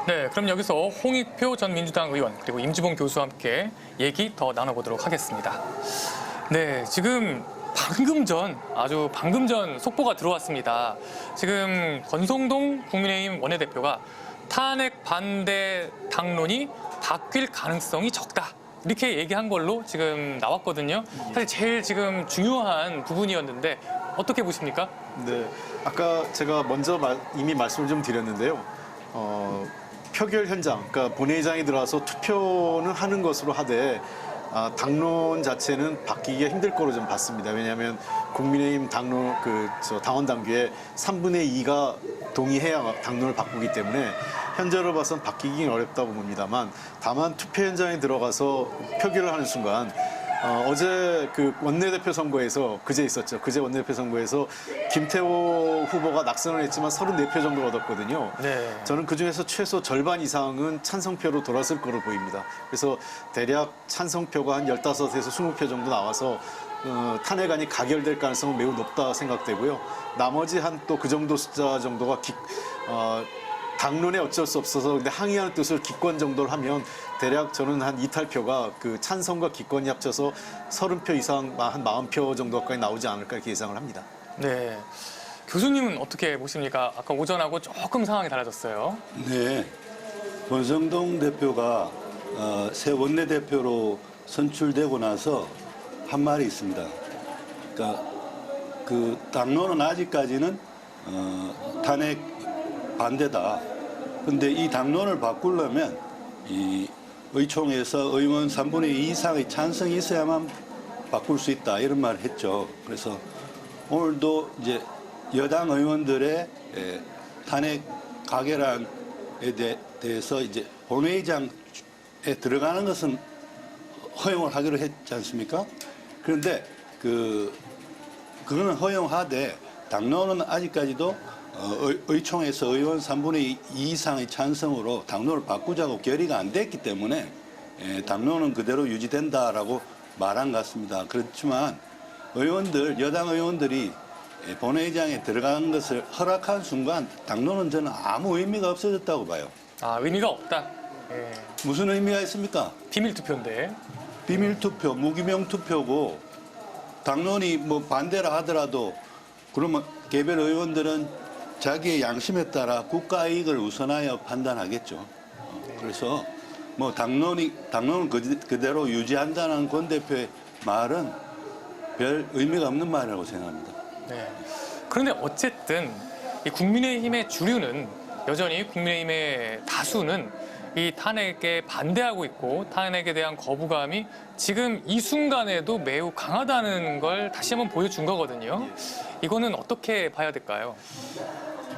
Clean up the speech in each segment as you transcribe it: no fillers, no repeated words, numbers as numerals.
네, 그럼 여기서 홍익표 전 민주당 의원 그리고 임주봉 교수와 함께 얘기 더 나눠보도록 하겠습니다. 네, 지금 아주 방금 전 속보가 들어왔습니다. 지금 권성동 국민의힘 원내대표가 탄핵 반대 당론이 바뀔 가능성이 적다. 이렇게 얘기한 걸로 지금 나왔거든요. 사실 제일 지금 중요한 부분이었는데 어떻게 보십니까? 네, 아까 제가 먼저 이미 말씀을 좀 드렸는데요. 표결 현장, 그러니까 본회의장에 들어와서 투표는 하는 것으로 하되 당론 자체는 바뀌기가 힘들 거로 좀 봤습니다. 왜냐하면 국민의힘 당원 당규에 3분의 2가 동의해야 당론을 바꾸기 때문에 현재로 봐서는 바뀌긴 어렵다고 봅니다만, 다만 투표 현장에 들어가서 표결을 하는 순간 어제 그 원내대표 선거에서 그제 있었죠. 그제 원내대표 선거에서 김태호 후보가 낙선을 했지만 34표 정도 얻었거든요. 네. 저는 그중에서 최소 절반 이상은 찬성표로 돌았을 거로 보입니다. 그래서 대략 찬성표가 한 15에서 20표 정도 나와서 탄핵안이 가결될 가능성은 매우 높다 생각되고요. 나머지 한 또 그 정도 숫자 정도가 당론에 어쩔 수 없어서 근데 항의하는 뜻을 기권 정도를 하면 대략 저는 한 이탈표가 그 찬성과 기권이 합쳐서 30표 이상, 한 40표 정도까지 나오지 않을까 이렇게 예상을 합니다. 네. 교수님은 어떻게 보십니까? 아까 오전하고 조금 상황이 달라졌어요. 네. 권성동 대표가 새 원내대표로 선출되고 나서 한 말이 있습니다. 그러니까 그 당론은 아직까지는 탄핵 반대다. 근데 이 당론을 바꾸려면 이 의총에서 의원 3분의 2 이상의 찬성이 있어야만 바꿀 수 있다. 이런 말을 했죠. 그래서 오늘도 이제 여당 의원들의 탄핵 가결안에 대해서 이제 본회의장에 들어가는 것은 허용을 하기로 했지 않습니까? 그런데 그거는 허용하되 당론은 아직까지도 의총에서 의원 3분의 2 이상의 찬성으로 당론을 바꾸자고 결의가 안 됐기 때문에 당론은 그대로 유지된다라고 말한 것 같습니다. 그렇지만 여당 의원들이 본회의장에 들어간 것을 허락한 순간 당론은 저는 아무 의미가 없어졌다고 봐요. 아, 의미가 없다. 예. 무슨 의미가 있습니까? 비밀 투표인데. 비밀 투표, 무기명 투표고 당론이 뭐 반대라 하더라도 그러면 개별 의원들은 자기의 양심에 따라 국가 이익을 우선하여 판단하겠죠. 그래서 뭐 당론은 그대로 유지한다는 권 대표의 말은 별 의미가 없는 말이라고 생각합니다. 네. 그런데 어쨌든 이 국민의힘의 주류는 여전히 국민의힘의 다수는 이 탄핵에 반대하고 있고 탄핵에 대한 거부감이 지금 이 순간에도 매우 강하다는 걸 다시 한번 보여준 거거든요. 이거는 어떻게 봐야 될까요?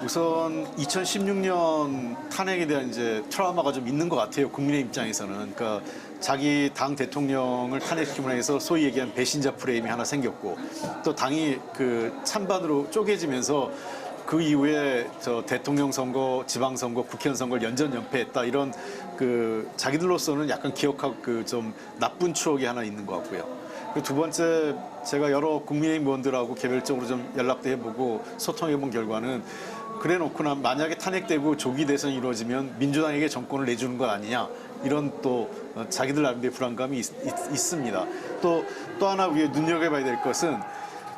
우선 2016년 탄핵에 대한 이제 트라우마가 좀 있는 것 같아요. 국민의 입장에서는. 그러니까 자기 당 대통령을 탄핵시키고 나서 소위 얘기한 배신자 프레임이 하나 생겼고 또 당이 그 찬반으로 쪼개지면서 그 이후에 대통령 선거, 지방선거, 국회의원 선거를 연전연패했다 이런 자기들로서는 약간 기억하고 좀 나쁜 추억이 하나 있는 것 같고요. 그리고 두 번째 제가 여러 국민의힘 의원들하고 개별적으로 좀 연락도 해보고 소통해본 결과는 그래 놓고나 만약에 탄핵되고 조기 대선이 이루어지면 민주당에게 정권을 내주는 것 아니냐 이런 또 자기들 나름대로 불안감이 있습니다. 또 하나 우리가 눈여겨봐야 될 것은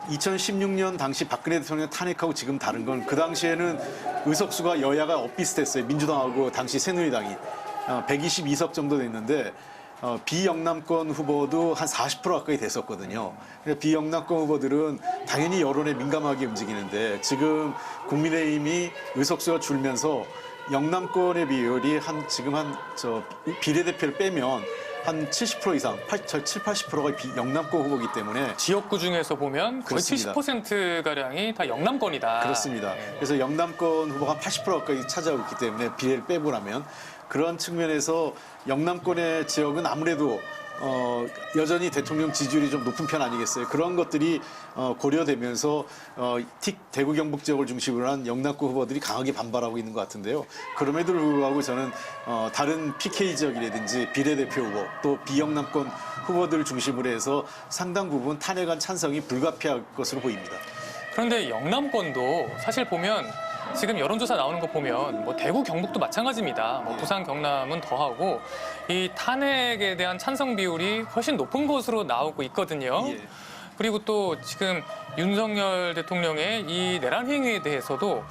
2016년 당시 박근혜 대통령 탄핵하고 지금 다른 건 그 당시에는 의석수가 여야가 엇비슷했어요. 민주당하고 당시 새누리당이 122석 정도 됐는데 비영남권 후보도 한 40% 가까이 됐었거든요. 비영남권 후보들은 당연히 여론에 민감하게 움직이는데 지금 국민의힘이 의석수가 줄면서 영남권의 비율이 비례대표를 빼면 한 70% 이상, 7, 80%가 영남권 후보이기 때문에 지역구 중에서 보면 거의 그렇습니다. 70%가량이 다 영남권이다. 그렇습니다. 네. 그래서 영남권 후보가 한 80% 가까이 차지하고 있기 때문에 비례를 빼고 나면 그런 측면에서 영남권의 지역은 아무래도 여전히 대통령 지지율이 좀 높은 편 아니겠어요? 그런 것들이 고려되면서 대구 경북 지역을 중심으로 한 영남권 후보들이 강하게 반발하고 있는 것 같은데요. 그럼에도 불구하고 저는 다른 PK 지역이라든지 비례대표 후보 또 비영남권 후보들을 중심으로 해서 상당 부분 탄핵안 찬성이 불가피할 것으로 보입니다. 그런데 영남권도 사실 보면 지금 여론조사 나오는 거 보면 뭐 대구, 경북도 마찬가지입니다. 뭐 부산, 경남은 더하고 이 탄핵에 대한 찬성 비율이 훨씬 높은 것으로 나오고 있거든요. 예. 그리고 또 지금 윤석열 대통령의 이 내란 행위에 대해서도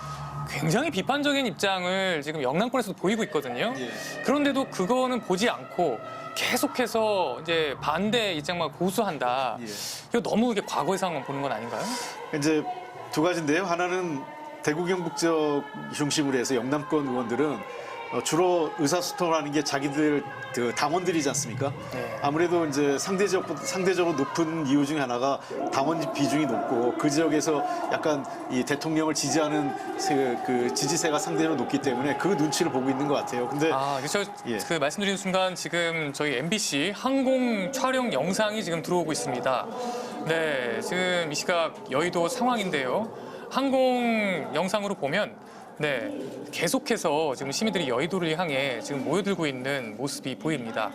굉장히 비판적인 입장을 지금 영남권에서도 보이고 있거든요. 예. 그런데도 그거는 보지 않고 계속해서 이제 반대 입장만 고수한다. 예. 이거 너무 이게 과거의 상황만 보는 건 아닌가요? 이제 두 가지인데요. 하나는 대구 경북 지역 중심으로 해서 영남권 의원들은 주로 의사소통을 하는 게 자기들 그 당원들이지 않습니까? 네. 아무래도 이제 상대적으로 높은 이유 중에 하나가 당원 비중이 높고 그 지역에서 약간 이 대통령을 지지하는 그 지지세가 상대적으로 높기 때문에 그 눈치를 보고 있는 것 같아요. 근데 그래서 예. 그 말씀드린 순간 지금 저희 MBC 항공 촬영 영상이 지금 들어오고 있습니다. 네, 지금 이 시각 여의도 상황인데요. 항공 영상으로 보면 네, 계속해서 지금 시민들이 여의도를 향해 지금 모여들고 있는 모습이 보입니다.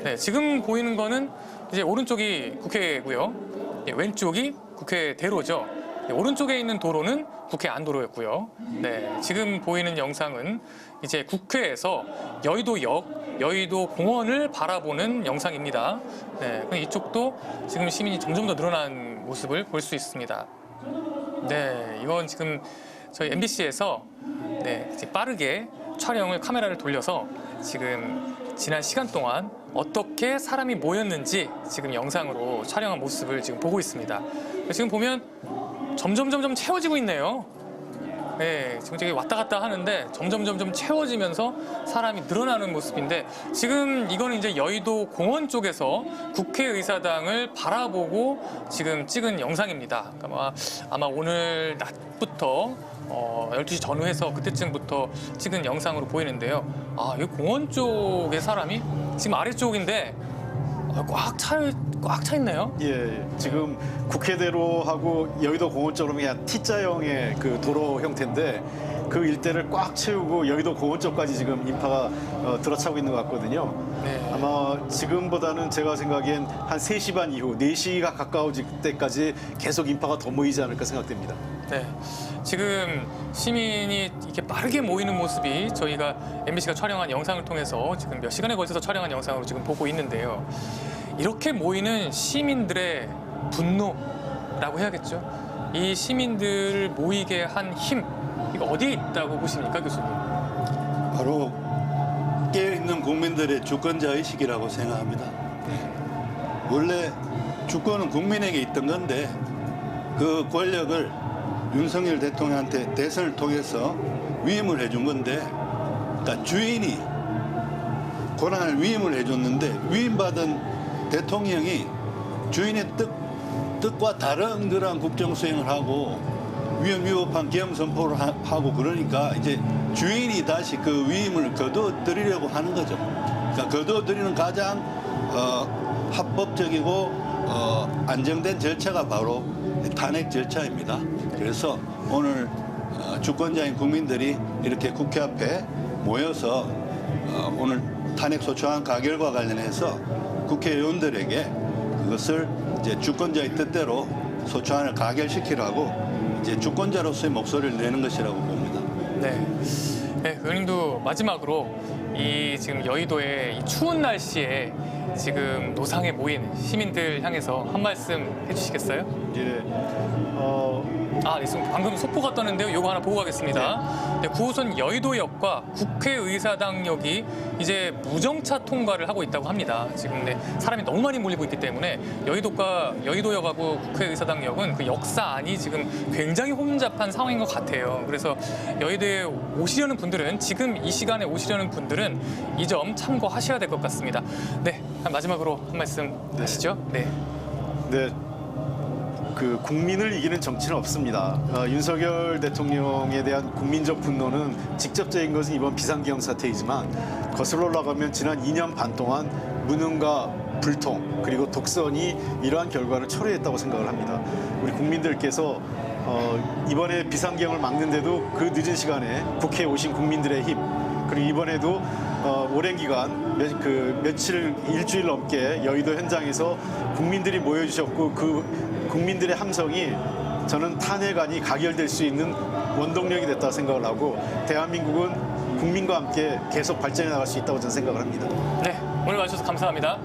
네, 지금 보이는 거는 이제 오른쪽이 국회고요. 예, 왼쪽이 국회대로죠. 네, 오른쪽에 있는 도로는 국회 안도로였고요. 네, 지금 보이는 영상은 이제 국회에서 여의도역, 여의도 공원을 바라보는 영상입니다. 네, 이쪽도 지금 시민이 점점 더 늘어난 모습을 볼 수 있습니다. 네, 이건 지금 저희 MBC에서 네, 이제 빠르게 촬영을 카메라를 돌려서 지금 지난 시간 동안 어떻게 사람이 모였는지 지금 영상으로 촬영한 모습을 지금 보고 있습니다. 지금 보면 점점 채워지고 있네요. 네, 지금 저기 왔다 갔다 하는데 점점 채워지면서 사람이 늘어나는 모습인데 지금 이거는 이제 여의도 공원 쪽에서 국회의사당을 바라보고 지금 찍은 영상입니다. 그러니까 아마 오늘 낮부터 12시 전후해서 그때쯤부터 찍은 영상으로 보이는데요. 이 공원 쪽의 사람이 지금 아래쪽인데 꽉 차 있네요. 예, 지금 국회대로하고 여의도 공원 쪽으로 그냥 T자형의 그 도로 형태인데 그 일대를 꽉 채우고 여의도 공원 쪽까지 지금 인파가 들어차고 있는 것 같거든요. 네. 아마 지금보다는 제가 생각엔 한 3시 반 이후 4시가 가까워질 때까지 계속 인파가 더 모이지 않을까 생각됩니다. 네, 지금 시민이 이렇게 빠르게 모이는 모습이 저희가 MBC가 촬영한 영상을 통해서 지금 몇 시간에 걸쳐서 촬영한 영상으로 지금 보고 있는데요. 이렇게 모이는 시민들의 분노라고 해야겠죠. 이 시민들을 모이게 한 힘, 이거 어디에 있다고 보십니까, 교수님? 바로 깨어있는 국민들의 주권자 의식이라고 생각합니다. 원래 주권은 국민에게 있던 건데 그 권력을 윤석열 대통령한테 대선을 통해서 위임을 해준 건데, 그러니까 주인이 권한을 위임을 해줬는데 위임받은 대통령이 주인의 뜻과 다른 그런 국정 수행을 하고 위헌위법한 계엄 선포를 하고 그러니까 이제 주인이 다시 그 위임을 거둬들이려고 하는 거죠. 그러니까 거둬들이는 가장 합법적이고 안정된 절차가 바로 탄핵 절차입니다. 그래서 오늘 주권자인 국민들이 이렇게 국회 앞에 모여서 오늘 탄핵 소추안 가결과 관련해서 국회의원들에게 그것을 이제 주권자의 뜻대로 소추안을 가결시키라고 이제 주권자로서의 목소리를 내는 것이라고 봅니다. 네. 네, 의원님도 마지막으로 이 지금 여의도의 이 추운 날씨에 지금 노상에 모인 시민들 향해서 한 말씀 해주시겠어요? 예, 네, 지금 방금 속보가 떴는데요. 이거 하나 보고 가겠습니다. 네, 9호선 여의도역과 국회의사당역이 이제 무정차 통과를 하고 있다고 합니다. 지금 사람이 너무 많이 몰리고 있기 때문에 여의도역하고 국회의사당역은 그 역사 안이 지금 굉장히 혼잡한 상황인 것 같아요. 그래서 여의도에 오시려는 분들은 지금 이 시간에 오시려는 분들은 이 점 참고하셔야 될 것 같습니다. 네, 마지막으로 한 말씀 하시죠. 네. 네. 그 국민을 이기는 정치는 없습니다. 윤석열 대통령에 대한 국민적 분노는 직접적인 것은 이번 비상계엄 사태이지만 거슬러 올라가면 지난 2년 반 동안 무능과 불통 그리고 독선이 이러한 결과를 초래했다고 생각을 합니다. 우리 국민들께서 이번에 비상계엄을 막는데도 그 늦은 시간에 국회에 오신 국민들의 힘 그리고 이번에도 오랜 기간 일주일 넘게 여의도 현장에서 국민들이 모여주셨고 그 국민들의 함성이 저는 탄핵안이 가결될 수 있는 원동력이 됐다고 생각을 하고 대한민국은 국민과 함께 계속 발전해 나갈 수 있다고 저는 생각을 합니다. 네, 오늘 와주셔서 감사합니다.